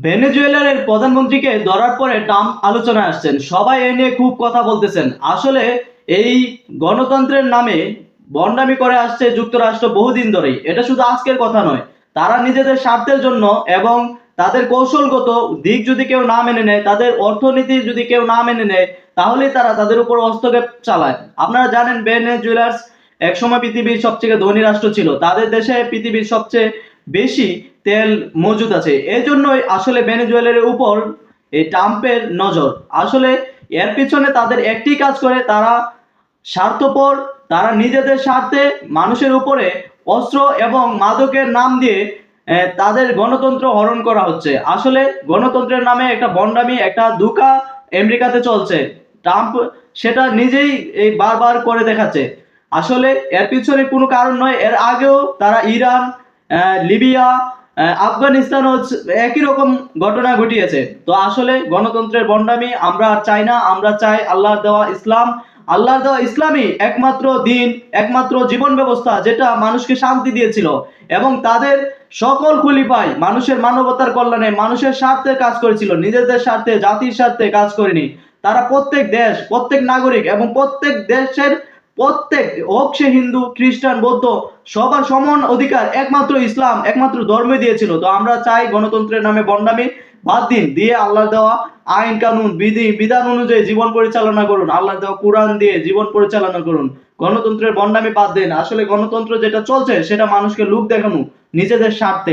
ভেনেজুয়েলার এর প্রধানমন্ত্রীকে ধরার পরে ট্রাম্প আলোচনায় আসছেন। সবাই এ নিয়ে খুব কথা বলতেছেন। আসলে এই গণতন্ত্রের নামে ভণ্ডামি করে আসছে যুক্তরাষ্ট্র বহুদিন ধরেই। এটা শুধু আজকের কথা নয়। তারা নিজেদের স্বার্থের জন্য এবং তাদের কৌশলগত দিক যদি কেউ না মেনে নেয়, তাদের অর্থনীতি যদি কেউ না মেনে নেয়, তাহলেই তারা তাদের উপর হস্তক্ষেপ চালায়। আপনারা জানেন ভেনেজুয়েলার একসময় পৃথিবীর সবচেয়ে ধনী রাষ্ট্র ছিল। তাদের দেশে পৃথিবীর সবচেয়ে বেশি তেল মজুদ আছে। এই জন্যই আসলে ভেনেজুয়েলার উপর এই ট্রাম্পের নজর। আসলে এর পিছনে তাদের একটি কাজ করে, তারা স্বার্থপর। তারা নিজেদের স্বার্থে মানুষের উপরে অস্ত্র এবং মাদকের নাম দিয়ে তাদের গণতন্ত্র হরণ করা হচ্ছে। আসলে গণতন্ত্রের নামে একটা ভণ্ডামি, একটা ধোঁকা আমেরিকাতে চলছে। ট্রাম্প সেটা নিজেই এই বারবার করে দেখাচ্ছে। আসলে এর পিছনে কোনো কারণ নয়। এর আগেও তারা ইরান, লিবিয়া, আফগানিস্তান একই রকম ঘটনা ঘটিয়েছে। তো আসলে গণতন্ত্রের ভণ্ডামি আমরা আর চাই না। আমরা চাই আল্লাহর দেওয়া ইসলাম। আল্লাহর দেওয়া ইসলামই একমাত্র দিন, একমাত্র জীবন ব্যবস্থা যেটা মানুষকে শান্তি দিয়েছিল। এবং তাদের সকল খলিফাই মানুষের মানবতার কল্যাণে, মানুষের স্বার্থে কাজ করেছিল, নিজেদের স্বার্থে, জাতির স্বার্থে কাজ করেনি। তারা প্রত্যেক দেশ, প্রত্যেক নাগরিক এবং প্রত্যেক দেশের প্রত্যেক, হোক সে হিন্দু, খ্রিস্টান, বৌদ্ধ, সবার সমান অধিকার একমাত্র ইসলাম, একমাত্র ধর্মই দিয়েছিল। তো আমরা চাই গণতন্ত্রের নামে ভণ্ডামি বাদ দিন, দিয়ে আল্লাহ দেওয়া আইন কানুন বিধি বিধান অনুযায়ী জীবন পরিচালনা করুন। আল্লাহ দেওয়া কোরআন দিয়ে জীবন পরিচালনা করুন। গণতন্ত্রের ভণ্ডামি বাদ দিন। আসলে গণতন্ত্র যেটা চলছে সেটা মানুষকে লোক দেখানো, নিজেদের স্বার্থে।